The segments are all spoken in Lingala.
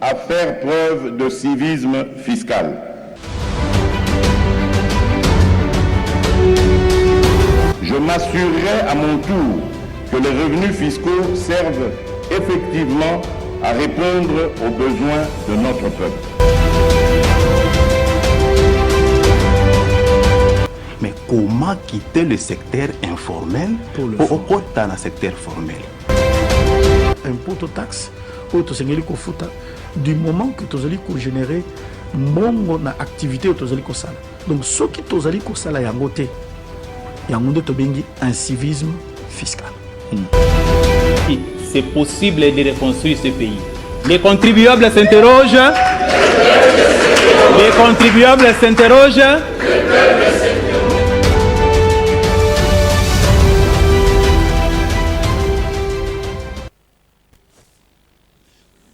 à faire preuve de civisme fiscal. Je m'assurerai à mon tour que les revenus fiscaux servent effectivement à répondre aux besoins de notre peuple. Mais comment quitter le secteur informel pour opter dans le secteur formel? Impôt aux taxes, du moment que tu as généré mon activité tu as sala. Donc ce qui tu as sala yangote yangote to bengi un civisme fiscal. C'est possible de reconstruire ce pays. Les contribuables s'interrogent. Les contribuables s'interrogent.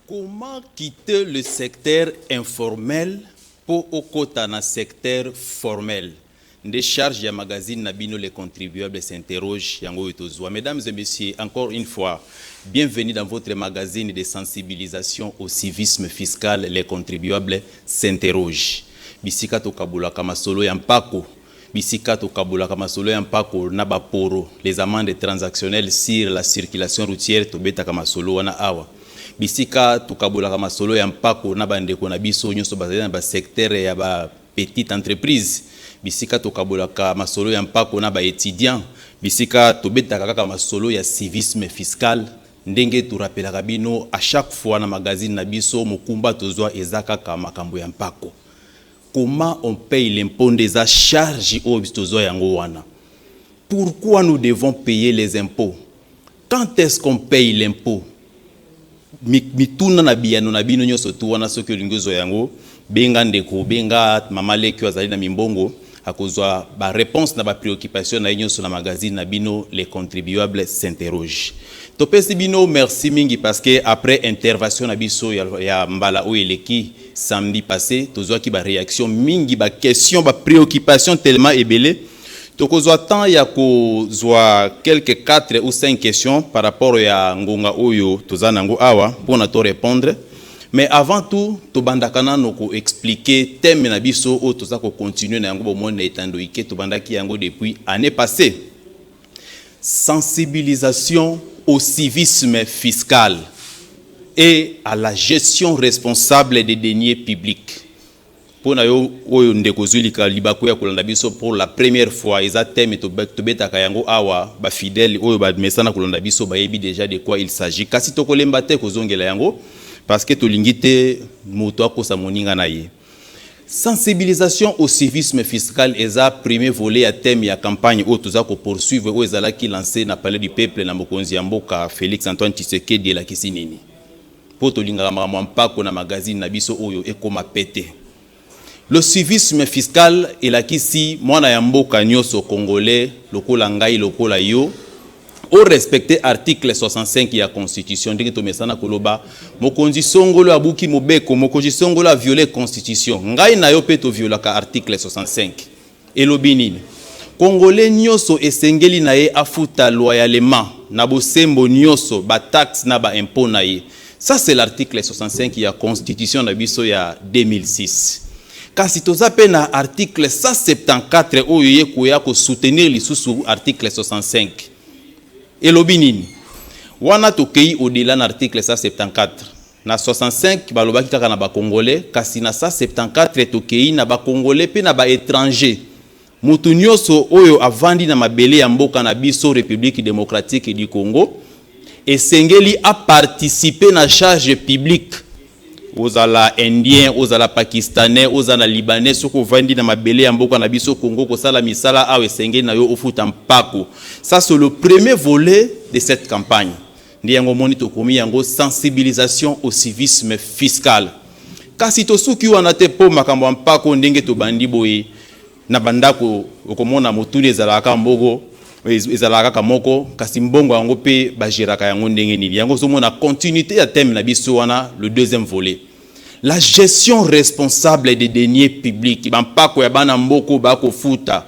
Comment quitter le secteur informel pour au côté dans le secteur formel? Des charges de magazine Nabino, les contribuables s'interrogent. Mesdames et messieurs, encore une fois, bienvenue dans votre magazine de sensibilisation au civisme fiscal. Les contribuables s'interrogent. Bisika to kabula kamasolo yampako. Bisika to kabula kamasolo yampako nabaporo. Les amendes transactionnelles sur la circulation routière to beta kamasolo wana awa. Bisika to kabula kamasolo yampako nabandeko na biso nyonso bazali na ba secteur ya ba petite entreprise. Bisika to kabolaka masolo ya mpako na ba étudiant, bisika to betaka kaka masolo ya civisme fiscal, ndenge to rappelaka bino à chaque fois na magazine na biso mokumba tozwa ezaka ka makambo ya mpako. Comment on paye l'impôt des charges au tozwa yango wana? Pourquoi nous devons payer les impôts? Quand est-ce qu'on paye l'impôt? Mituna na biyano na bino nyoso tu wana soki lingozo yango benga ndeko benga mama leki azali na mimbongo akozwa ba réponse na ba préoccupation na nyoso na magazine na bino les contribuables s'interrogent. Topesi bino merci mingi parce que après intervention na biso ya mbala o eleki samedi passé tozwa ki ba réaction mingi ba question ba préoccupation tellement ébélé. Tokozwa temps ya kozwa quelques 4 ou 5 questions par rapport ya ngonga oyo tozana ngo awa pour na to répondre. Mais avant tout, tobandakana noko expliquer thème na biso o toza ko continuer na yango bo monde etandoike tobandaki yango depuis année passée. Sensibilisation au civisme fiscal et à la gestion responsable des deniers publics. Pour na yo oyo ndeko zulika libako ya kolanda biso pour la première fois eza thème tobetaka yango awa ba fidèle oyo ba mesana kolanda biso ba yebi déjà de quoi il s'agit. Kasi tokolemba te kozongela yango parce que tolingite moto akosa moninga na ye. Sensibilisation au civisme fiscal eza premier volet à thème ya campagne o toza ko poursuivre o ezala ki lancé na palais du peuple na mokonzi ya mboka Félix Antoine Tshisekedi la kisinini. Po tolinga mama mpako na magazine na biso oyo ekoma pété. Le civisme fiscal est là qu'ici, moi na mboka nyoso congolais, lokola ngai lokola yo, au respecter article 65 de la Constitution, ndenge to mesana koloba, mokonzi songolo abuki mobeko, mokonzi songolo a violé Constitution. Ngai na yo pe to violaka article 65. Et lobinini. Congolais nyoso esengeli na ye afuta loyalement, na bosembo nyoso, ba taxe na ba impôt na ye. Ça c'est l'article 65 de la Constitution na biso ya 2006. Kasi toza pe na article 174 oyo ye koya ko soutenir lisusu article 65. Elobi nini? Wana tokei au-delà na article 174. Na 65 balobaki kaka na ba congolais, kasi na 174 tokei na ba congolais pe na ba étranger. Mutu nyonso oyo avandi na mabele ya mboka na biso République démocratique du Congo esengeli a participer na charge publique. Ozala indien, ozala pakistanais, ozala libanais, soko vandi na mabele ya mboka na biso Congo ko sala misala awe senge na yo ofuta mpako. Ça c'est le premier volet de cette campagne. Ndi yango moni to komi yango sensibilisation au civisme fiscal. Kasi to suki wana te po makambo mpako ndenge to bandi boye na bandako okomona motuli ezalaka mbogo ezalaka kamoko kasi mbongo yango pe bajiraka yango ndenge nini yango somona continuité ya thème na biso wana le deuxième volet la gestion responsable des deniers publics bampako ya bana mboko bako futa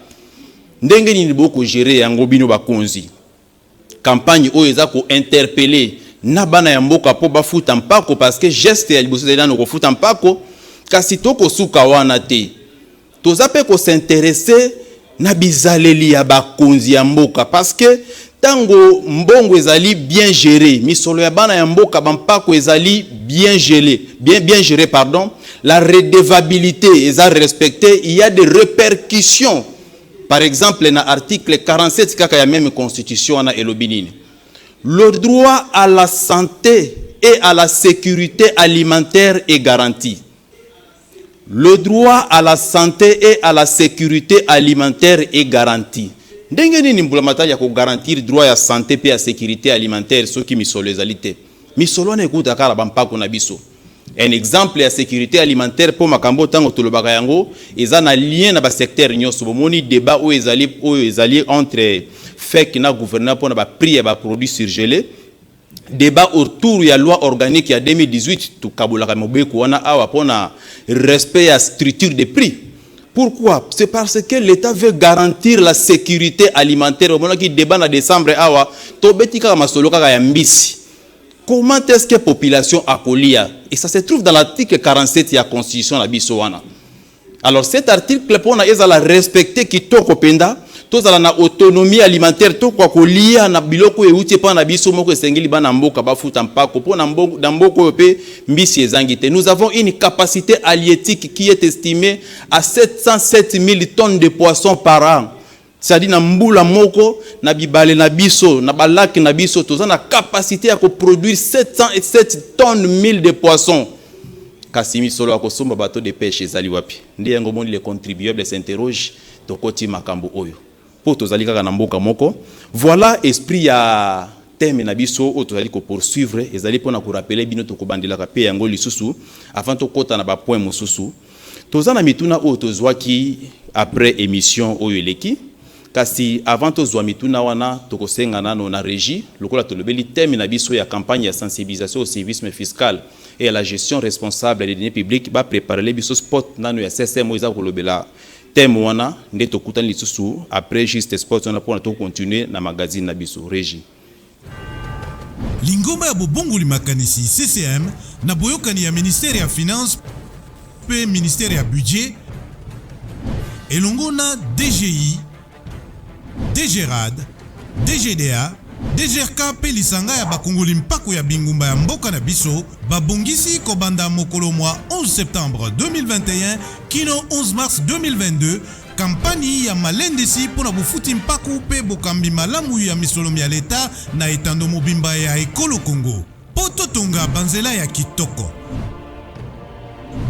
ndenge nini boko gérer yango bino bakonzi campagne oyo eza ko interpeller na bana ya mboka po bafuta mpako parce que geste ya liboso ezali nano kofuta mpako kasi tokosuka wana te toza pe ko s'intéresser na bizaleli ya bakonzi ya mboka parce que tango mbongo ezali bien géré misolo ya bana ya mboka bampako ezali bien géré pardon, la redevabilité eza respectée, il y a des répercussions. Par exemple na article 47 kaka ya même constitution wana elobi nini, le droit à la santé et à la sécurité alimentaire est garanti. Le droit à la santé et à la sécurité alimentaire est garanti. Ndenge nini mbula ya ko garantir droit à santé et à sécurité alimentaire ceux qui misolo ezalité. Misolo na ekuta kala bampako na biso. Un exemple ya sécurité alimentaire pour makambo tango tolobaka yango eza na lien na ba secteur nyonso bomoni débat o ezali entre FEC na gouverneur pour na ba prix ya ba produits surgelés. Débat autour ya loi organique ya 2018 to kabulaka mobeko wana awa pona respect ya structure de prix. Pourquoi? C'est parce que l'État veut garantir la sécurité alimentaire. Au moment qui débat en décembre awa to betika masolo kaka ya mbisi. Comment est-ce que la population a colia? Et ça se trouve dans l'article 47 de la Constitution de la Bissowana. Alors cet article, pour la respecter qui toko penda, tous la autonomie alimentaire, tout quoi colia na biloko e uti pa na biso moko sengeli bana mboka ba futa mpako po na mboko pe mbisi ezangite. Nous avons une capacité halieutique qui est estimée à 707 000 tonnes de poissons par an. C'est-à-dire na mbula moko na bibale na biso na balaki na biso toza na capacité à produire 707 tonnes 1000 de poissons. Kasimi solo akosomba bateau de pêche ezali wapi. Ndi yango moni les contribuables s'interrogent tokoti makambo oyo. Po tozali kaka na mboka moko. Voilà esprit ya thème na biso o tozali ko poursuivre ezali pona ko rappeler bino to ko bandela ka pe yango lisusu avant to kota na ba point mosusu. Toza na mituna o tozwaki après émission oyo eleki. Kasi avant tozwa mituna wana tokosenga nano na régie lokola tolobeli thème na biso ya campagne ya sensibilisation au civisme fiscal et à la gestion responsable des deniers publics ba préparer les biso spot nano ya CSM oza kolobela thème wana nde tokutani lisusu après juste spot on a pour to continuer na magazine na biso régie. Lingomba ya bobongoli makanisi CCM na boyokani ya ministère ya finance pe ministère ya budget elongo na DGI DGRAD, DGDA, DGRK pe lisanga ya bakongoli mpako ya bingumba ya mboka na biso babongisi kobanda mokolo mwa 11 septembre 2021 kino 11 mars 2022 kampani ya malendisi pona bufuti mpako pe bokambi malamu ya misolomi ya leta na etando mobimba ya ekolo Congo. Poto tonga banzela ya kitoko.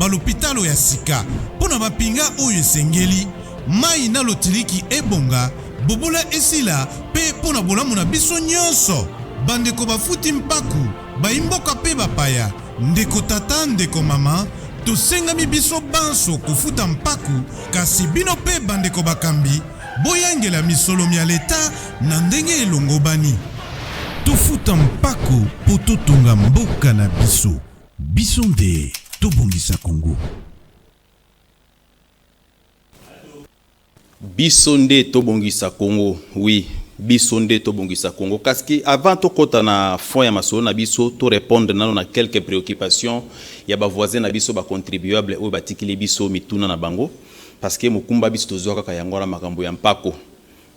Balopitalo ya sika pona bapinga oyo esengeli mai na lotiriki ebonga bobola esila pe pona bolamu na biso nyonso bandeko bafuti mpaku baimboka pe bapaya ndeko tata ndeko mama tosengami biso banso kofuta mpaku kasi bino pe bandeko bakambi boyangela misolomi ya leta na ndenge elongobani tofuta mpaku po totonga mboka na biso biso nde tobongisa Congo. Bisonde tobongisa Congo, oui, bisonde tobongisa Congo. Parce que avant to kota na fond ya masolo na biso to répondre na quelques préoccupations ya ba voisins na biso ba contribuable ou batikili biso mituna na bango parce que mukumba biso tozoka ka yango na makambo ya mpako.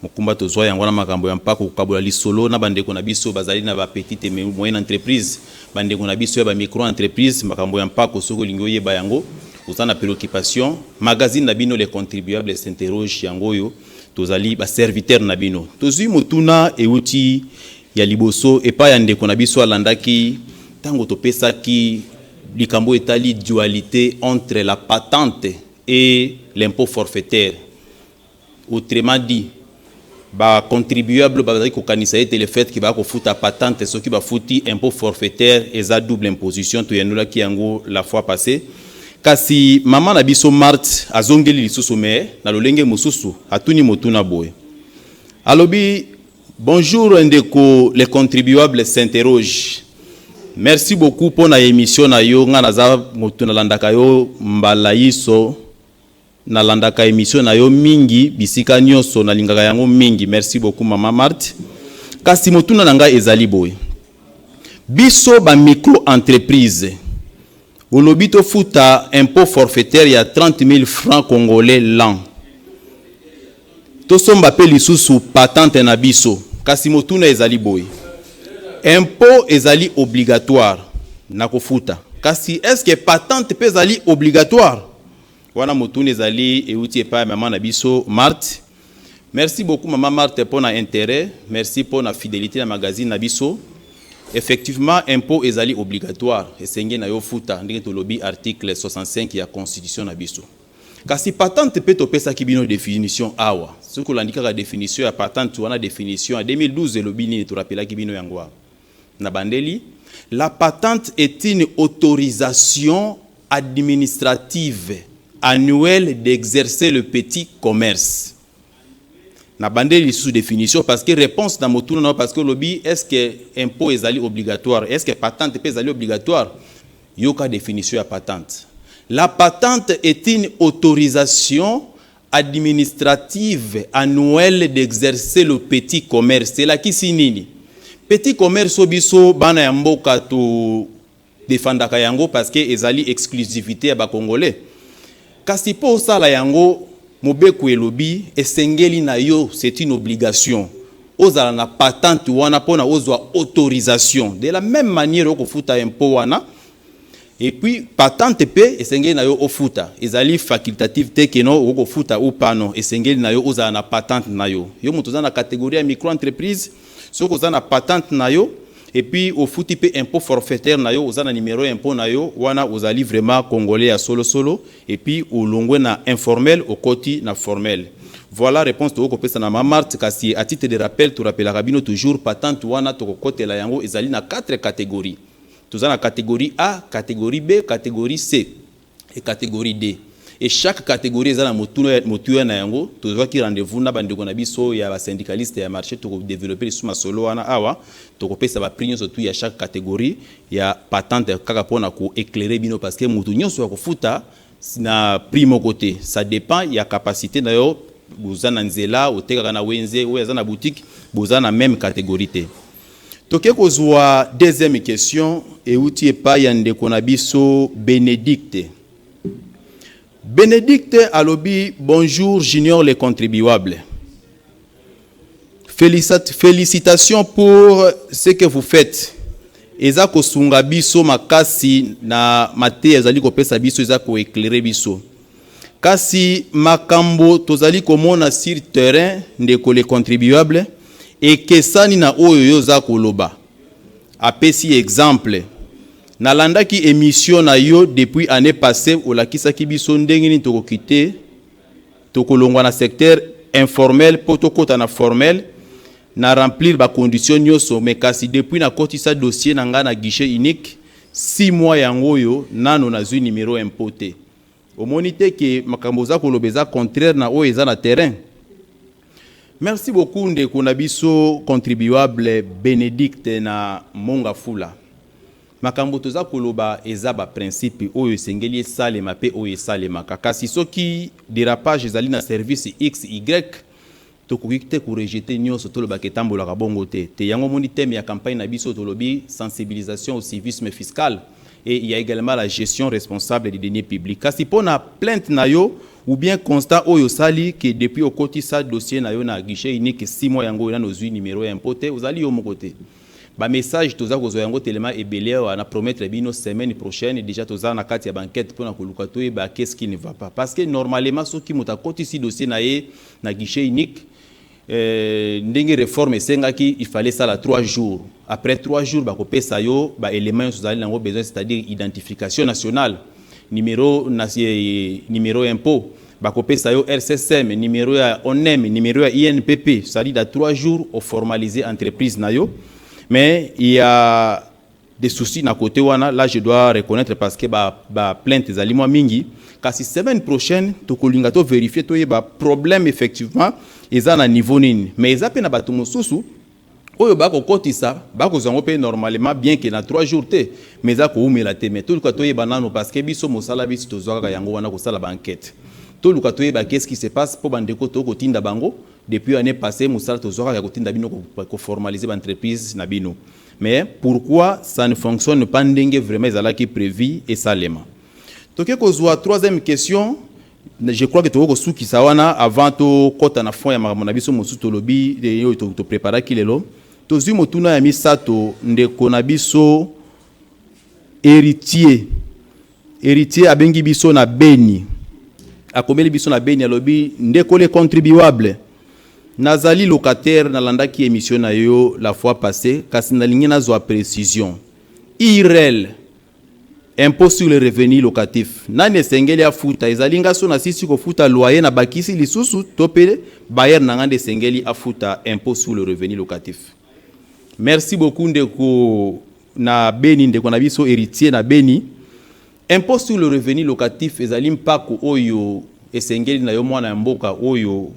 Mukumba tozoa yango na makambo ya mpako kabula lisolo na bandeko na biso bazali na ba petite et moyenne entreprise, bandeko na biso ya ba micro entreprise makambo ya mpako soko lingo yeba yango. Vous avez préoccupation, magazine Nabino les contribuables s'interrogent yangoyo, tozali ba serviteur Nabino. Tozui motuna e uti ya liboso et pas yande konabiso alandaki tango topesa ki likambo etali dualité entre la patente et l'impôt forfaitaire. Autrement dit, ba contribuable ba ko kanisa ete le fait ki ba ko futa patente ce qui ba futi impôt forfaitaire et za double imposition to yanula ki yango la fois passée. Kasi mama na biso Marthe azongeli lisusu me na lolenge mususu atuni motuna boy. Alobi bonjour ndeko les contribuables s'interrogent. Merci beaucoup pour la émission na yo nga naza motuna landaka yo mbala yiso na landaka émission na yo mingi bisika nyonso na lingaka yango mingi. Merci beaucoup mama Marthe. Kasi motuna nanga ezali boy. biso ba micro-entreprise olobi tofuta impôt forfaitaire ya 30 000 francs congolais l'an. Tosomba pe lisusu patente na biso kasi motuna ezali boye. Impôt ezali obligatoire na kofuta. Kasi est-ce que patente pe ezali obligatoire? Wana motuna ezali euti epa maman na biso Marthe. Merci beaucoup maman Marthe pour na intérêt, merci pour na fidélité na magazine na biso. Effectivement, impôt ezali obligatoire. Esenge na yo futa ndenge tolobi article 65 ya constitution na biso. Kasi patente pe to pesa ki bino définition awa. Ce que l'indika la définition ya patente wana définition en 2012 elobi ni to rappela ki bino yango. Na bandeli, la patente est une autorisation administrative annuelle d'exercer le petit commerce. Na bandeli sous définition parce que réponse dans motu non parce que lobby est-ce que impôt ezali obligatoire, est-ce que patente pe ezali obligatoire? Yoka définition ya patente. La patente est une autorisation administrative annuelle d'exercer le petit commerce. C'est là qui sinini. Petit commerce obiso bana ya mboka to defendaka yango parce que ezali exclusivité ya ba congolais. Kasi po sala yango mobeku elobi esengeli na yo, c'est une obligation. Ozala na patente wana pona ozwa autorisation. De la même manière oko futa impôt wana. Et puis patente pe esengeli na yo ofuta. Ezali facultative te keno oko futa ou pas non. Esengeli na yo ozala na patente na yo. Yo mutu za na catégorie micro entreprise, soko za na patente na yo. Et puis au futi pe impôt forfaitaire na yo ozana numéro impôt na yo wana ozali vraiment congolais à solo solo et puis au longwe na informel au koti na formel. Voilà réponse to ko pesa na mamart kasi à titre de rappel to rappela rabino toujours patente wana to kote la yango ezali na 4 catégories. Tozana catégorie A, catégorie B, catégorie C et catégorie D. Et chaque catégorie ezana motuya na yango tozwa ki rendez-vous na bandeko na biso ya ba syndicaliste ya marché to développer suma solo wana awa to kopesa ba prix surtout ya chaque catégorie ya patente kaka pona ko éclairer bino parce que mutu nyonso ya kofuta na prix mo côté ça dépend ya capacité na yo bozana nzela oteka na wenze ou ezana boutique bozana même catégorie te. Toke kozwa deuxième question et outi epa ya ndeko na biso Bénédicte. Bénédicte Alobi, bonjour Junior les contribuables. Félicitations pour ce que vous faites. Eza ko sunga biso makasi na mate ezali ko pesa biso eza ko éclairer biso. Kasi makambo tozali komona sur terrain ndeko les contribuables et kesani na oyo yo za koloba. Apesi exemple. Nalanda ki émission na yo depuis année passée au lakisa ki biso ndenge ni toko kité toko longwa na secteur informel potokota na formel na remplir ba conditions nyoso mais kasi depuis na kotisa dossier na nga na guichet unique 6 mois yango yo nano na zui numéro impoté omonite ke makambo za kolobeza contraire na o eza na terrain. Merci beaucoup ndeko na biso contribuable Bénédicte na Monga Fula. Makambo toza koloba eza ba principe oyo esengeli esalema pe oyo esalemaka kasi soki dérapage ezali na service XY tokoki te ko rejeter nyonso toloba ke tambola ka bongo te yango moni thème ya campagne na biso tolobi sensibilisation au civisme fiscal et il y a également la gestion responsable des deniers publics kasi pona plainte na yo ou bien constat oyo sali que depuis au côté ça dossier na yo na guichet unique 6 mois yango na nozui numéro impoté ozali yo mokote. Ba message toza ko zoyango telema ebelé na promettre bino semaine prochaine déjà toza na kati ya banquette pour na koluka to ba qu'est-ce qui ne va pas parce que normalement ce qui mota koti si dossier na ye na guichet unique ndenge réforme sengaki il fallait ça la 3 jours après 3 jours ba ko pesa yo ba éléments tozali nango besoin c'est-à-dire identification nationale numéro impôt ba ko pesa yo RCSM numéro ya ONEM numéro ya INPP c'est-à-dire dans 3 jours au formaliser entreprise na yo. Mais il y a des soucis na côté wana là je dois reconnaître parce que ba plainte ezali moi mingi kasi semaine prochaine to kolinga to vérifier to ye ba problème effectivement eza na niveau nini mais eza pe na batu mosusu oyo ba ko kotisa ba ko zango pe normalement bien que na 3 jours te mais eza ko umela te mais to to ye banano parce que biso mosala biso to zwaka yango wana ko sala ba enquête to luka to ye ba qu'est-ce qui se passe pour bandeko to ko tinda bango depuis l'année passée musala tozwaka ya kotinda bino ko formaliser ba entreprise na bino. Mais pourquoi ça ne fonctionne pas ndenge vraiment ezalaki prévu et salema? Toke kozwa troisième question, je crois que toko suki sawana avant to kota na fond ya makambo na biso mosusu tolobi yo to prépara kilelo. Tozwi motuna ya misato ndeko na biso héritier abengi biso na Beni. Akomeli biso na Beni alobi ndeko les contribuables. Nazali locataire na landaki émission na yo la fois passée kasi nalingi nazwa précision. IRL impôt sur le revenu locatif. Nani esengeli afuta ezalinga so na sisi ko futa loyer na bakisi lisusu topele bayer na ngande esengeli afuta impôt sur le revenu locatif. Merci beaucoup ndeko na Beni ndeko na biso héritier na Beni. Impôt sur le revenu locatif ezali mpako oyo esengeli na yo mwana mboka oyo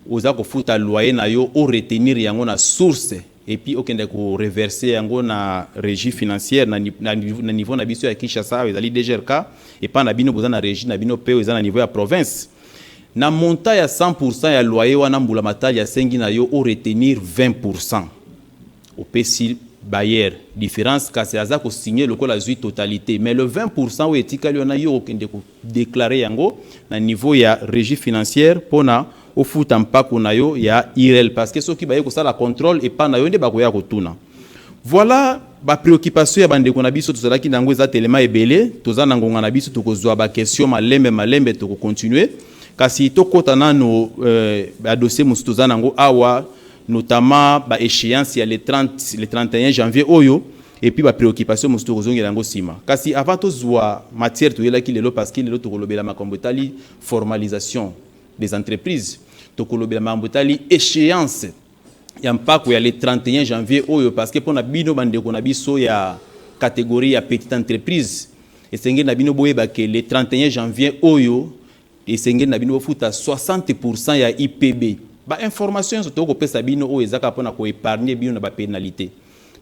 oza ko futa loyer na yo o retenir yango na source et puis okende ko reverser yango na régie financière na niveau na biso ya Kinshasa ezali DGRK et pas na bino boza na régie na bino pe eza na niveau ya province na montant ya 100% ya loyer wana mbula matali ya sengi na yo o retenir 20% au pesi bailleur différence kasi aza ko signer le la zui totalité mais le 20% ou etikali wana yo okende ko déclarer yango na niveau ya régie financière pona au foot en pas qu'on a yo ya IRL parce que ceux qui baye ko ça la contrôle et pas na yo nde bakoya ko tuna. Voilà ba préoccupation ya bande ko na biso tozala ki nango za telema ebele tozana ngonga na biso to kozwa ba question malembe to ko continuer kasi to kota nano ba dossier musu tozana ngo awa notamment ba échéance ya le 31 janvier oyo et puis ba préoccupation musu to kozongela ngo sima kasi avant to zwa matière to yela ki lelo parce que lelo to kolobela makambo tali formalisation des entreprises to kolobela makambo tali échéance ya mpako ya le 31 janvier oyo parce que pona bino bandeko na biso ya catégorie ya petite entreprise esengeli na bino boyeba ke le 31 janvier oyo esengeli na bino bofuta 60% ya IPB ba information to ko pesa bino oyo ezaka pona ko épargner bino na ba pénalité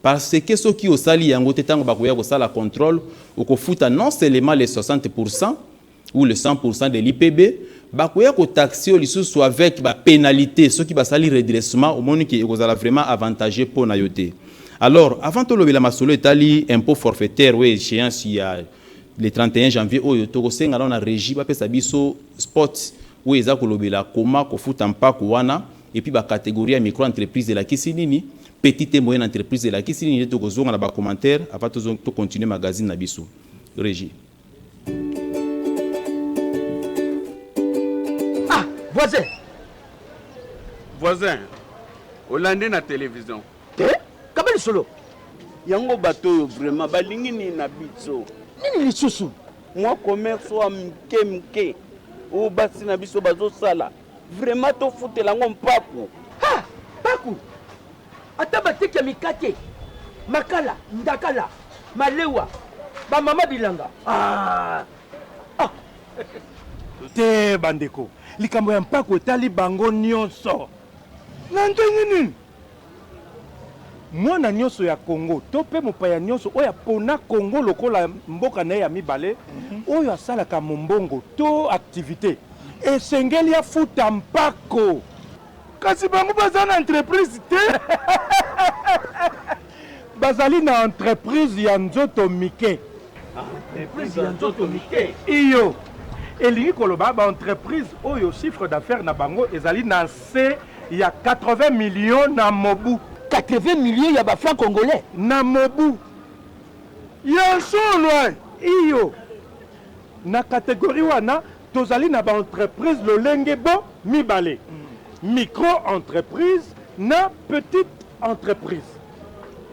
parce que ceux qui osali yango tetango bakoya ko sala contrôle ou ko futa non seulement les 60% ou le 100% de l'IPB bakoya ko taxer lisusu avec ba pénalité ceux qui basali redressement au monde qui kozala vraiment avantagé pour na yote. Alors avant to lobela masolo etali impôt forfaitaire ou échéance ya le 31 janvier oyo to ko senga na régie ba pesa biso spot ou eza ko lobela koma ko futa mpako wana et puis ba catégorie ya micro entreprise de la kisinini petite et moyenne entreprise de la kisinini to ko zonga na ba commentaire avant to continuer magazine na biso régie. Voisin, Hollande na télévision. Kabeli solo. Yango bato vraiment balingi ni na biso. Nini lisusu? Moi commerce wa mke. O basi na biso bazo sala. Vraiment to futela ngo mpako. Ha! Paku. Ata bateki ya mikate. Makala, ndakala, malewa. Ba mama bilanga. Ah. Ah. Te bandeko. Likambo ya mpako etali bango nyonso. Na ndenge nini? Mwana nyonso ya Congo, to pe mopaya nyonso oyo pona Congo lokola mboka na ya mibale, oyo asalaka mombongo to activité. Esengeli ya futa mpako. Kasi bango baza na entreprise te. Bazali na entreprise ya nzoto mike. Entreprise ya nzoto mike. Iyo. Elingi koloba ba entreprise oyo chiffre d'affaires na bango ezali na C ya 80 millions na mobu. 80 millions ya ba francs congolais na mobu. Ya solo iyo. Na catégorie wana tozali na ba entreprise lolenge bo mibale. Micro entreprise na petite entreprise.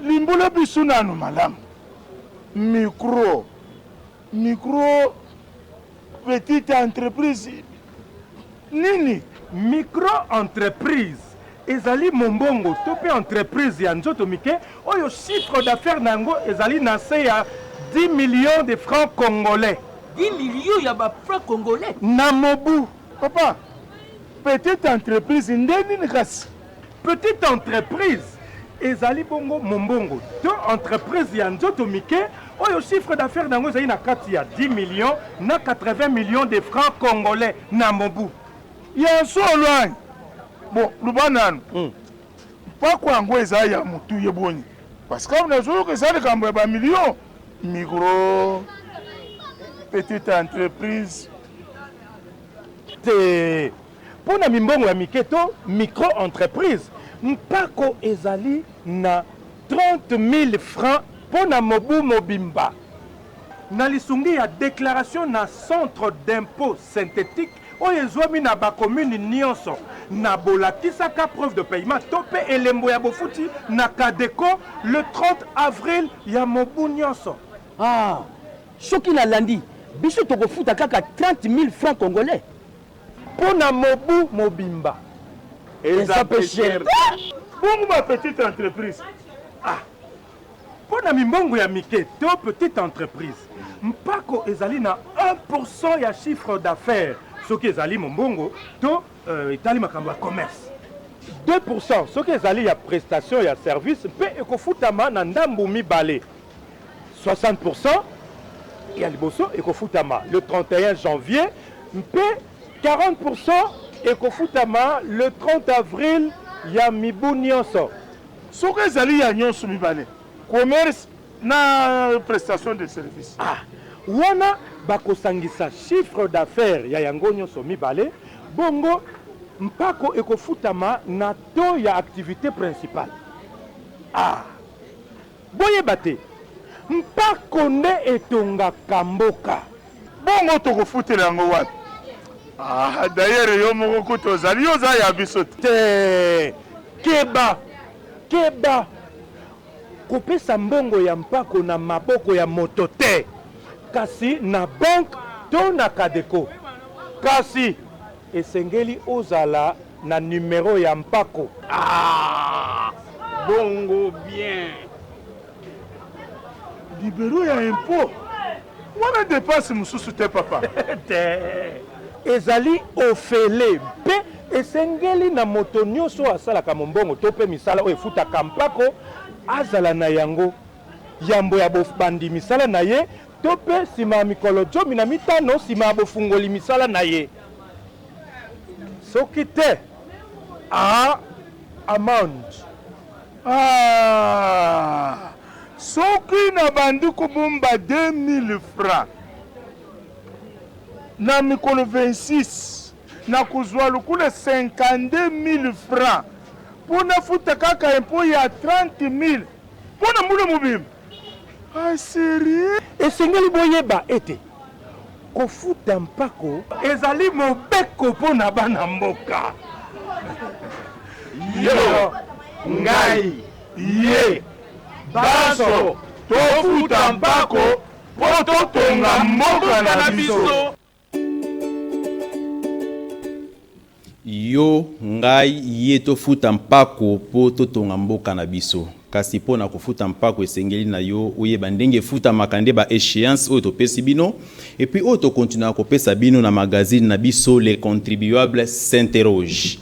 Limbola bisuna no madame. Micro petite entreprise nini micro-entreprise ezali mombongo to pe entreprise ya nzoto mike oyo chiffre d'affaires nango ezali na se ya 10 millions de francs congolais. 10 millions ya ba francs congolais na mobu. Papa, petite entreprise ndeni kasi petite entreprise ezali bongo mombongo to entreprise ya nzoto mike oyo chiffre d'affaires nango ezali na kati ya 10 millions na 80 millions de francs congolais na mobu. Ya solo bon lubanano mpako yango eza ya motu ye boni parce que nazoyoka eza likambo ya bamillion micro petite entreprise te mpona mimbongo ya mike to micro entreprise mpako ezali na 30 000 francs mpona mobu mobimba na lisungi ya déclaration na centre d'impôt synthétique oyo ezwami na bacommune nyonso na bolakisaka preuve de paiement to mpe elembo ya bofuti na Cadeco le 30 avril ya mobu nyonso. Ah, soki nalandi biso tokofuta kaka 30 000 francs congolais mpona mobu mobimba eza pe cher. Bongo ma petite entreprise mpona mimbongo ya mike to petite entreprise mpako ezali na 1% ya chiffre d'affaires soki ezali mombongo to etali makambo ya commerce 2% soki ezali ya prestation ya service mpe ekofutama na ndambu mibale 60% ya liboso ekofutama le 31 janvier mpe 40% ekofutama le 30 avril ya mibu nyonso soki ezali ya nyonso mibale commerce na prestation de service wana bakosangisa chiffre d'affaires ya yango nyonso mibale bongo mpako ekofutama na to ya activité principale boyeba te mpako nde etongaka mboka bongo tokofutela yango wapi d'ailleurs yo moko kuta ozali yo oza ya biso te keba kopesa mbongo ya mpako na maboko ya moto te kasi na banque to na Cadeco kasi esengeli ozala na numero ya mpako bongo bien libero ya impôt wana dépense mosusu te papa te ezali ofele mpe esengeli na moto nyonso asalaka mombongo to mpe misala oyo efutaka mpako azala na yango yambo ya bofandi misala na ye to mpe nsima ya mikolo 15 nsima ya bofungoli misala na ye soki te amende soki na bandi kobomba 2000 francs na mikolo 26 na kozwa lokula 52 000 francs mpona futa kaka impo ya 30 000 mpona mbula mobimba sérieux esengeli boyeba ete kofuta mpako ezali mobeko mpona bana mboka yo ngai ye baso tofuta mpako mpo totonga mboka na biso yo ngai ye tofuta mpako po totonga mboka na biso kasi po na kofuta mpako esengeli na yo oyeba ndenge futa makande ba échéance oyo topesi bino et puis oyo tokontinua kopesa bino na magazine na biso les contribuables s'interrogent.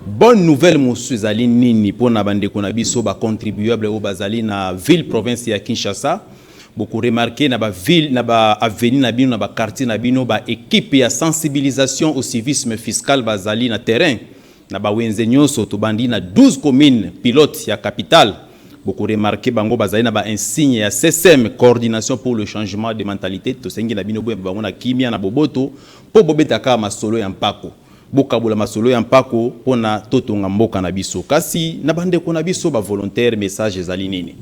Bonne nouvelle mosusu ezali nini po na bandeko na biso ba contribuable oyo bazali na ville province ya Kinshasa beaucoup remarqué na ba ville na ba avenue na bino na ba quartier na bino ba équipe ya sensibilisation au civisme fiscal bazali na terrain na ba wenze nyonso to bandi na 12 communes pilotes ya capitale beaucoup remarqué bango bazali na ba insigne ya CSM coordination pour le changement de mentalité to sengi na bino bango na kimia na boboto po bobetaka masolo ya mpako bokabola masolo ya mpako pona totonga mboka na biso kasi na bandeko na biso ba volontaire message ezali nini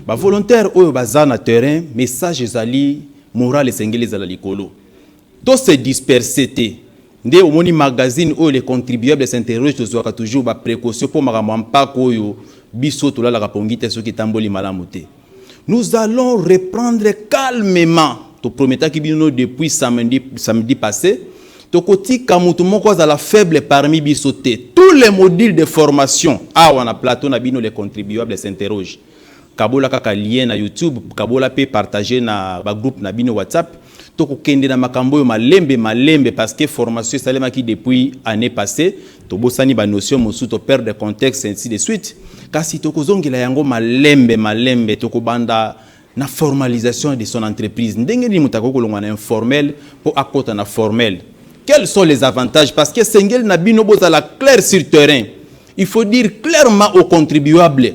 ba volontaire oyo baza na terrain message ezali moral esengeli ezala likolo to se disperser te nde omoni magazine oyo les contribuables s'interrogent tozwaka toujours ba précaution po makambo mpako oyo biso tolalaka pongi te soki tamboli malamu te. Nous allons reprendre calmement to prometaki bino depuis samedi passé tokoti kamutu moko za la faible parmi biso te tous les modules de formation awa na plateau na bino les contribuables s'interrogent kabola kaka lien na YouTube kabola pe partager na ba groupe na bino WhatsApp toko kende na makambo yo malembe parce que formation salema ki depuis année passée to bosani ba notion mosu to perdre de contexte ainsi de suite kasi toko zongela yango malembe toko banda na formalisation de son entreprise ndenge ni mutako kolongwa na informel pour akota na formel. Quels sont les avantages parce que sengel na bino bozala clair sur terrain il faut dire clairement aux contribuables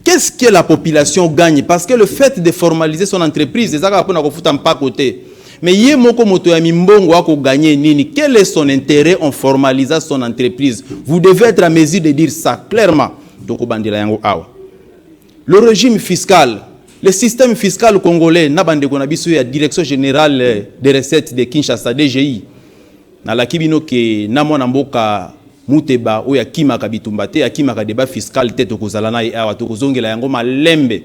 qu'est-ce que la population gagne. Parce que le fait de formaliser son entreprise, c'est ça qu'on a pas côté. Mais yé moko moto ya mimbongo wako gagner nini? Quel est son intérêt en formalisant son entreprise? Vous devez être à mesure de dire ça clairement. Donc le régime fiscal, le système fiscal congolais, n'a pas de la direction générale des recettes de Kinshasa, DGI. Na la kibino ke na mwana mboka muteba oya kimaka bitumbate akimaka débat fiscal te tokozala na awa tokozongela yango malembe.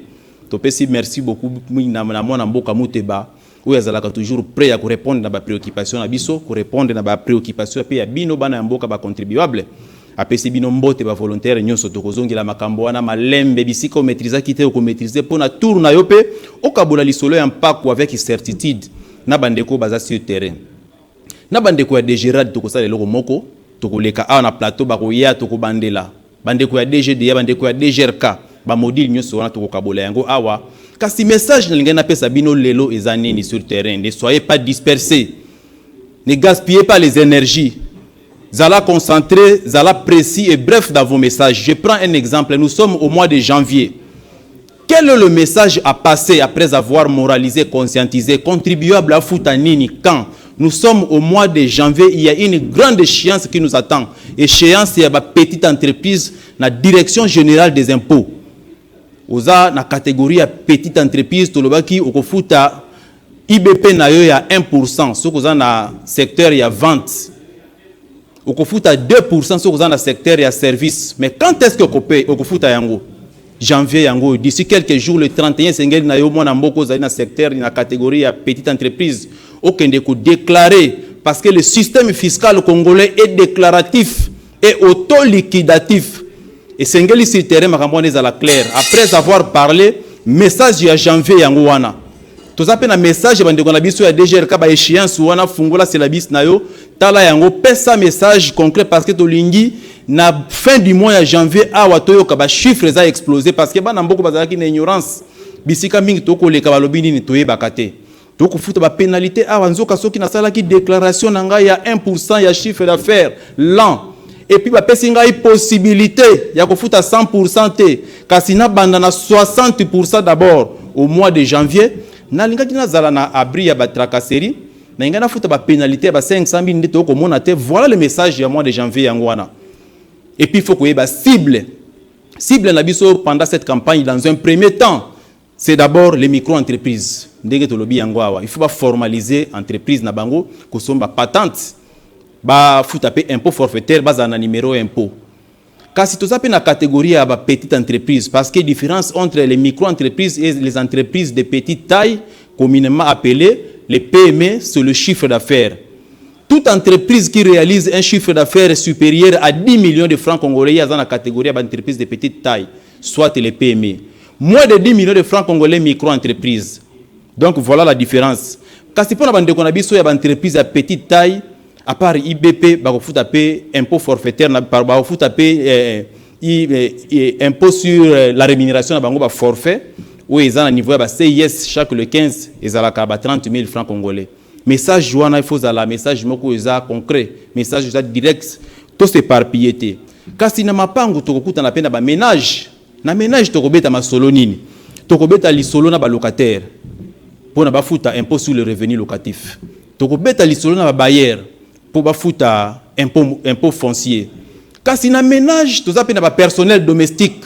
Topesi merci beaucoup na mwana mboka muteba oya zalaka toujours prêt à répondre na ba préoccupation na biso, ko répondre na ba préoccupation pe ya bino bana mboka ba contribuable. Apesi bino mbote ba volontaire nyonso tokozongela makambo wana malembe bisika o maîtriser kité o maîtriser pona tour na yo pe o kabola lisolo ya mpako avec certitude na bandeko baza sur terrain. Na bandeko ya DGRAD tokosala eloko moko tokoleka awa na plateau bakoya tokobandela bandeko ya DGD ya bandeko ya DGRK ba module nyonso wana tokokabola yango awa kasi message na lingana pesa bino lelo ezanini sur terrain. Ne soyez pas dispersés, ne gaspillez pas les énergies, zala concentré, zala précis et bref dans vos messages. Je prends un exemple, nous sommes au mois de janvier. Quel est le message à passer après avoir moralisé, conscientisé, contribuable à Foutanini quand nous sommes au mois de janvier, il y a une grande échéance qui nous attend. Échéance, il y a une petite entreprise, la direction générale des impôts. Oza na catégorie ya petite entreprise, tolobaki okofuta IBP na yo ya 1%, sokoza na secteur ya vente. Okofuta 2%, sokoza na secteur ya service. Mais quand est-ce que okofuta yango? Janvier yango, d'ici quelques jours, le 31 sengeli na yo mwana mboko za na secteur na catégorie ya petite entreprise. Okende ko déclarer parce que le système fiscal congolais est déclaratif et auto-liquidatif. Et sengeli sur terrain makambo za la claire. Après avoir parlé, message ya janvier yango wana. Tozape na message bandeko na biso ya DGRK ba échéance wana fungola syllabus na yo, tala yango pesa message concret parce que tolingi na fin du mois ya janvier awa toyoka ba chiffres za explosé parce que bana mboko bazalaki na ignorance. Bisika mingi tokoleka balobi nini toyebaka te. Tokofuta ba pénalité awa nzoka soki na sala ki déclaration na ngai ya 1% ya chiffre d'affaires l'an. Et puis, il y a une possibilité, il y a 100% te, kasi na banda na 60% d'abord au mois de janvier. Na linga kina zala na abri ya ba tracasserie, na linga na futa ba pénalité ba 500 000 ndete ko mona te. Voilà le message du mois de janvier yangwana. Et puis il faut qu'il y ait ba cible na biso pendant cette campagne dans un premier temps. C'est d'abord les micro-entreprises. Ndenge tolobi yangwa. Il faut ba formaliser entreprise na bango ko somba patente. Ba futape impôt forfaitaire baza na numéro impôt. Kasi to zape na catégorie ya ba petite entreprise parce que différence entre les micro-entreprises et les entreprises de petite taille communément appelées les PME c'est le chiffre d'affaires. Toute entreprise qui réalise un chiffre d'affaires supérieur à 10 millions de francs congolais y a dans la catégorie d'entreprise de petite taille, soit les PME. Moins de 10 millions de francs congolais micro-entreprises. Donc voilà la différence. Kasi pour la bande konabiso ya ba entreprise à petite taille à part IBP, bah, faut taper impôt forfaitaire, bah, faut taper impôt sur la rémunération, bah, forfait, où ils ont un niveau de CIS chaque le 15, ils ont 30 000 francs congolais. Message jouana, il faut la message concret, message direct, tout c'est par piété. Car si n'a pas un tokokuta na peine ménage, na ménage tokobeta ma solo nini, tokobeta li solo na ba locataire, pour na ba futa impôt sur le revenu locatif, tokobeta li solo na ba bailleur. Pour bafuta impôt foncier. Car si na ménage, tout ça pe na ba personnel domestique.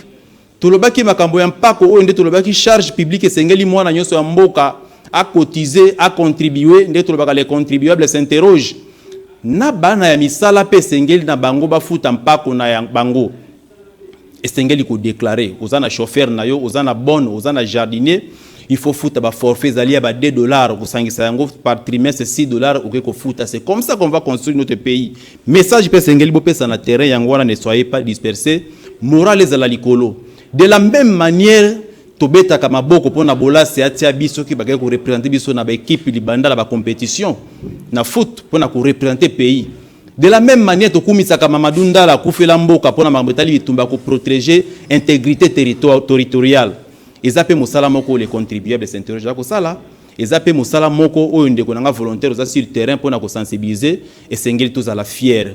Tout le baki makambo ya mpako o ndé tout le baki charge publique sengeli mwana nyonso ya mboka a cotiser, a contribuer, ndé tout le baka les contribuables s'interrogent. Na bana ya misala pe sengeli na bango bafuta mpako na ya bango. Et sengeli ko déclarer, ozana chauffeur na yo, ozana bonne, ozana jardinier. Il faut foutre ba forfait zali ba $2 ko sangisa yango par trimestre $6 ou ko fouta. C'est comme ça qu'on va construire notre pays. Message pe sengeli bo pesa na terrain yango wana ne soyez pas dispersés. Morale za la likolo. De la même manière tobeta kama boko pona bola se atia biso ki bagay ko représenter biso na ba équipe libanda la ba compétition na foot pona ko représenter pays. De la même manière tokumisa kama madunda la kufela mboka pona mabetali bitumba ko protéger intégrité territoriale. Ezape mosala moko les contribuables s'interroger ko sala ezape mosala moko oyo ndeko nanga volontaire oza sur terrain pour na ko sensibiliser et sengeli tous à la fière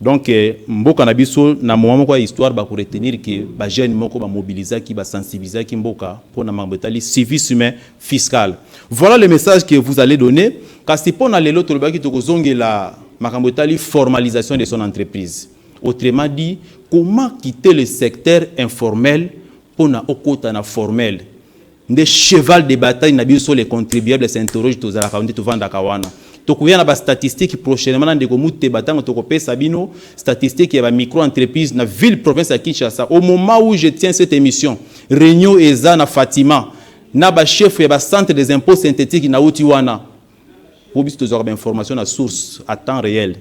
Donc mboka na biso na moment kwa histoire ba ko retenir que ba jeune moko ba mobiliser qui ba sensibiliser qui mboka pour na mambetali service humain fiscal. Voilà le message que vous allez donner kasi pona lelo to lobaki to kozongela makambetali formalisation de son entreprise. Autrement dit, comment quitter le secteur informel pour na okota na formel. Des cheval de bataille na biso les contribuables s'interroge to za kaunti to vanda kawana. Tokuya na ba statistique prochainement ndeko muté batango toko pesa bino statistique ya ba micro entreprise na ville province ya Kinshasa. Au moment où je tiens cette émission, réunion eza na Fatima na ba chef ya ba centre des impôts synthétiques na Utiwana. Pour biso to ba information na source à temps réel.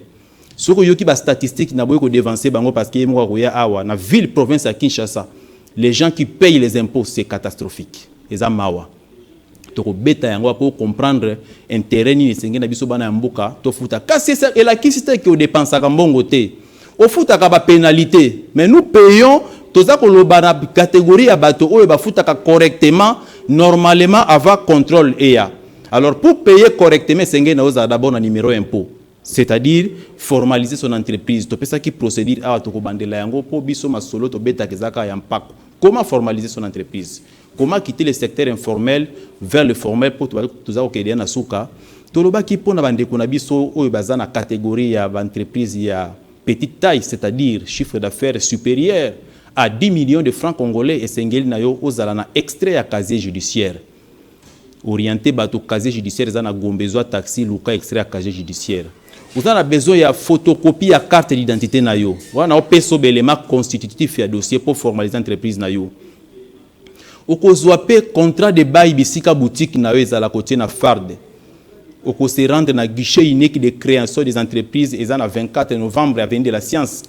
Soko yoki ba statistique na boyeko devancer bango parce que mo koya awa na ville province ya Kinshasa. Les gens qui payent les impôts c'est catastrophique. Eza mawa. Toko beta yango pour comprendre intérêt ni sengena biso bana ya mboka to futa kasi et la kisite que on dépense ka mbongo te au futa ka ba pénalité mais nous payons toza ko lobana catégorie ya bato oyo ba futa ka correctement normalement avant contrôle EA. Alors pour payer correctement sengena oza d'abord na numéro impôt, c'est-à-dire formaliser son entreprise to pesa ki procédure a to ko bandela yango po biso masolo to beta kezaka ya mpako. Comment formaliser son entreprise? Comment quitter le secteur informel vers le formel pour tout ça au na suka toloba ki pona bandeko na biso oyo bazana catégorie ya entreprise ya petite taille, c'est-à-dire chiffre d'affaires supérieur à 10 millions de francs congolais et sengeli na yo ozala na extrait ya casier judiciaire orienté bato casier judiciaire zana gombezo taxi luka extrait ya casier judiciaire. Vous avez besoin de photocopie à carte d'identité na yo. Wana opeso belema constitutif ya dossier pour formaliser entreprise na yo. Okozwape contrat de bail bisika boutique na yo ezala côté na farde. Oko se rendre na guichet unique de création des entreprises ezana 24 novembre avenue de la science.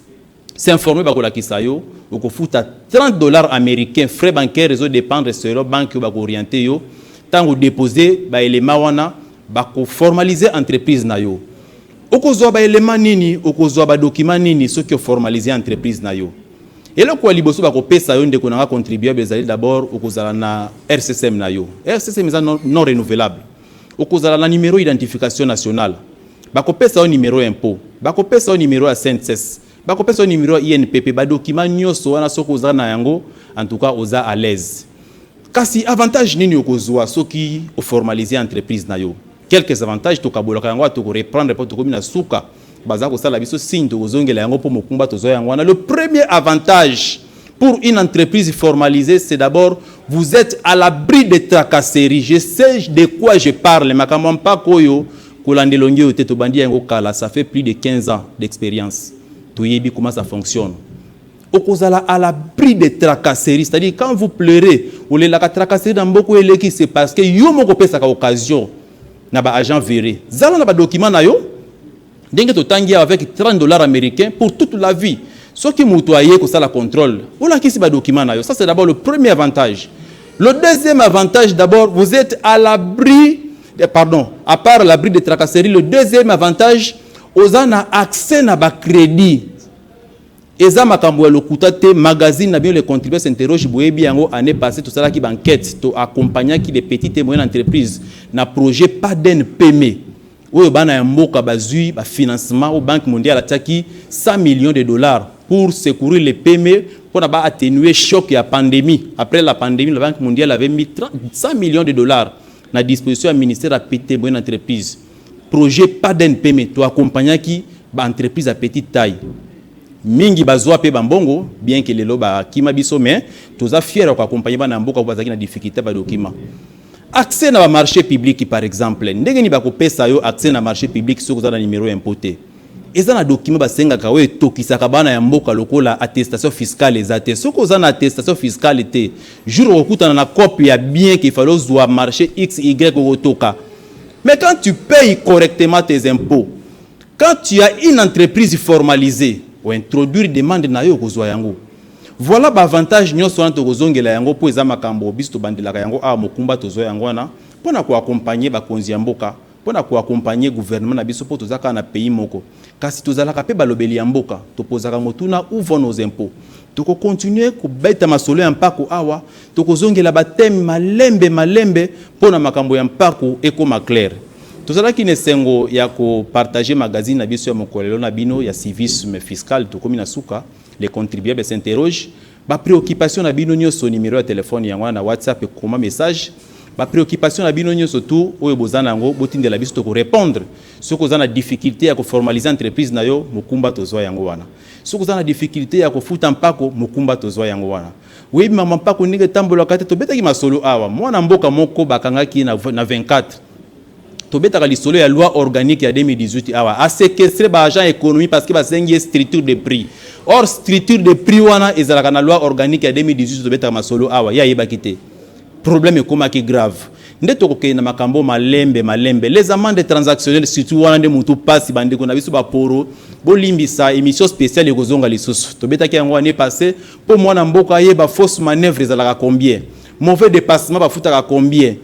S'informer ba ko la kisayo, oko futa $30 américains frais bancaires réseau dépendre sur banque ba ko orienter yo, tango déposer ba élément wana ba ko formaliser entreprise na yo. Okozwa ba élément nini, okozwa ba document nini ce qui formaliser entreprise na yo. Et là quoi liboso ba ko pesa yo ndeko na contribuable ezali d'abord okozala na RCSM na yo. RCSM est non renouvelable. Okozala na numéro identification nationale. Ba ko pesa yo numéro impôt. Ba ko pesa yo numéro à CNSS. Ba ko pesa yo numéro INPP ba document nyoso wana soko ozala na yango en tout cas oza à l'aise. Kasi avantage nini okozwa soki o formaliser entreprise na yo. Quelques avantages to kaboloka yango to ko reprendre pour to komina suka. Bazako sala biso signe to kozongela yango pour mokumba to zo yango na. Le premier avantage pour une entreprise formalisée, c'est d'abord vous êtes à l'abri de tracasseries. Je sais de quoi je parle. Makamam pa koyo kolandelongi ote to bandi yango kala, ça fait plus de 15 ans d'expérience. To yebi comment ça fonctionne. Okozala à l'abri de tracasseries, c'est-à-dire quand vous pleurez, ou les la tracasserie dans beaucoup eleki c'est parce que yo moko pesa ka occasion na ba agent verré. Zala na ba document na yo. Dengue to tangi avec $30 américains pour toute la vie. Ce qui moutoyer que ça la contrôle. Voilà qui c'est ba document na yo. Ça c'est d'abord le premier avantage. Le deuxième avantage d'abord, vous êtes à l'abri à part l'abri de tracasseries, le deuxième avantage, vous avez accès à ba crédit. Eza makambo ya lokuta te magazine na bien les contribuables s'interroge boyebi yango année passée tout ça là qui banquette to accompagner qui les petites et moyennes entreprises na projet pas d'NPM. Oyo bana ya mboka bazui ba financement au Banque mondiale ataki $100 millions pour secourir les PME pour atténuer choc et pandémie. Après la pandémie, la Banque mondiale avait mis $100 millions à disposition du ministère de la petite et moyenne entreprise. Projet pas d'NPM, to accompagner qui ba entreprise à petite taille. Mingi bazwa pe bambongo bien que les loba kima biso mais toza fier ko accompagner ba na mboka bazaki na difficulté ba document. Accès na marché public par exemple, ndenge ni ba ko pesa yo accès na marché public soko za na numéro impoté. Eza na document ba senga ka we tokisaka bana ya mboka lokola attestation fiscale ezate. Soko za na attestation fiscale te. Jour okuta na copie ya bien qu'il fallait zwa marché XY ko toka. Mais quand tu payes correctement tes impôts, quand tu as une entreprise formalisée, ou introduire demande na yo kozwa yango. Voilà l'avantage nyonso na to kozongela yango po eza makambo biso bandela yango a mokumba tozo yango na pona ko accompagner ba konzi mboka, pona ko accompagner gouvernement na biso po tozaka na pays moko. Kasi tozalaka pe balobeli ya mboka, to pozaka motuna où vont nos impôts. To ko continuer ko beta masolo ya mpako awa, to kozongela ba thème malembe pona makambo ya mpako ekoma clair. tozalaki na esengo ya kopartage magazine na biso ya mokolelo na bino ya civisme fiscal tokomi na suka. Les contribuables s'interrogent. Ba préoccupation na bino nyonso numéro ya téléphone yango na WhatsApp ekoma message. Ba préoccupation na bino nyonso tout oyo bozana yango botindela biso to ko répondre. Soko zana difficulté ya ko formaliser entreprise na yo mokumba tozwa yango wana. Soko zana difficulté ya ko futa mpako mokumba tozwa yango wana. Oui mama mpako ndenge tambola kate to betaki masolo awa. Mwana mboka moko bakangaki na 24. Tobetaka lisolo ya loi organique ya 2018 awa a séquestrer ba agent économie parce que ba sengi structure de prix. Or structure de prix wana ezalaka na loi organique ya 2018 tobetaka masolo awa ya yeba kité. Problème ekomaki grave. Nde tokokei na makambo malembe les amendes transactionnelles surtout wana nde mutu pasi bandeko na biso ba poro bolimbisa émission spéciale ekozonga lisusu. Tobetaki yango année passée po mwana mboka yeba fausse manœuvre ezalaka combien. Mauvais dépassement ba futaka combien.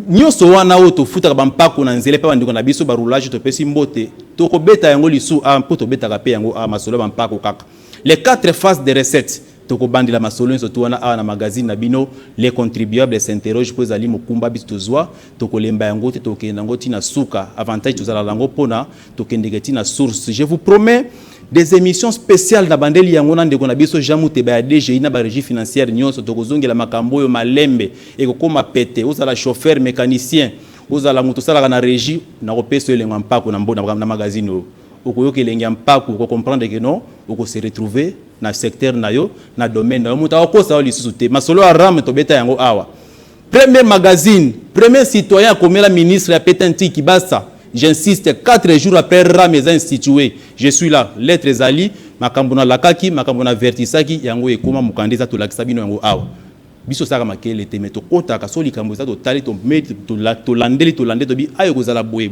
Nyonso wana oto futaka bampako na nzele pa bandiko na biso ba roulage to pesi mbote to ko beta yango lisu po to beta ka pe yango masolo bampako kaka. Les 4 phases de recettes to ko bandila masolo nso to wana na magazine na bino les contribuables s'interrogent po zali mokumba biso tozwa to ko lemba yango te to kenda ngo tina suka avantage to zala lango pona to kendeke tina source. Je vous promets des émissions spéciales na bandeli yango na ndeko na biso jamute ba DGI na ba régie financière nyonso to kozongela makambo yo malembe e kokoma pete ozala chauffeur mécanicien ozala muto sala na régie na kopeso elenga mpako na mbona na magazine o okoyoka elenga mpako ko comprendre que non oko se retrouver na secteur na yo na domaine na yo muta okosa lisusu te masolo a ram to beta yango awa premier magazine premier citoyen komela ministre ya Petenti Kibasa. J'insiste, 4 jours après Rameza institué, je suis là, lettre Zali, makambona lakaki, makambona vertisaki, yango ekoma mukandeza to lakisabino yango awa. Biso saka makele te meto kota ka soli kamboza to tali to met to landeli to landé to bi ayo kozala boye.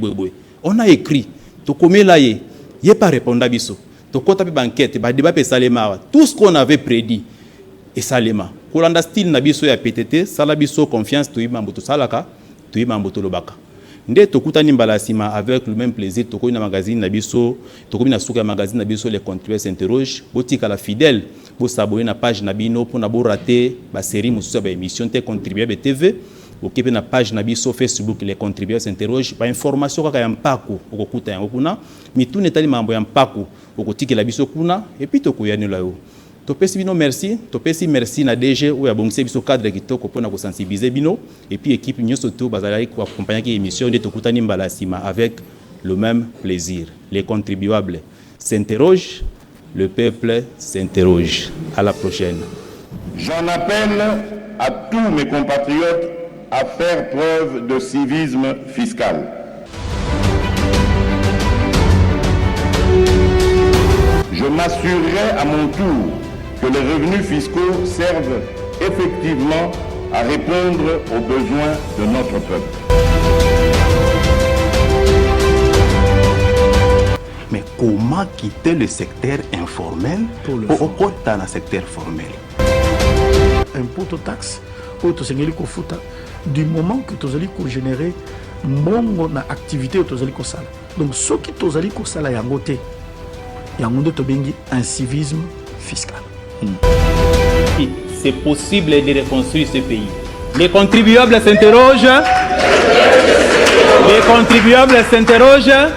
On a écrit, to komela ye pas répondre biso. To kota pe banquette, ba débat pe salema. Tout ce qu'on avait prédit et salema. Kolanda style na biso ya PTT, sala biso confiance to imambo to salaka, to imambo to lobaka. Nde tokutani mbala sima avec le même plaisir tokomi na magazine na biso tokomi na suka ya magazine na biso les contribuables s'interrogent botika la fidèle bo s'abonner na page na bino pour na bo rater ba série mususu ba émission te contribuable TV okepe na page na biso Facebook les contribuables s'interrogent ba information kaka ya mpako okokuta yango kuna mitune tali mambo ya mpako okotikela biso kuna et puis tokoyanela yo. Topesi bino merci, topesi merci na DG ou ya bongise biso cadre kitoko pona ko sensibiliser bino et puis équipe nyonso to bazala ko accompagner ki émission de tokutani mbala sima avec le même plaisir. Les contribuables s'interrogent, le peuple s'interroge. À la prochaine. J'en appelle à tous mes compatriotes à faire preuve de civisme fiscal. Je m'assurerai à mon tour que les revenus fiscaux servent effectivement à répondre aux besoins de notre peuple. Mais comment quitter le secteur informel pour opter dans le secteur formel? Impôt taxe, autosengeli kofuta, du moment que tozali ko générer mbongo na activité tozali ko sala. Donc ce qui tozali ko sala yango te, yango nde tobengi un civisme fiscal. C'est possible de reconstruire ce pays. Les contribuables s'interrogent. Les contribuables s'interrogent.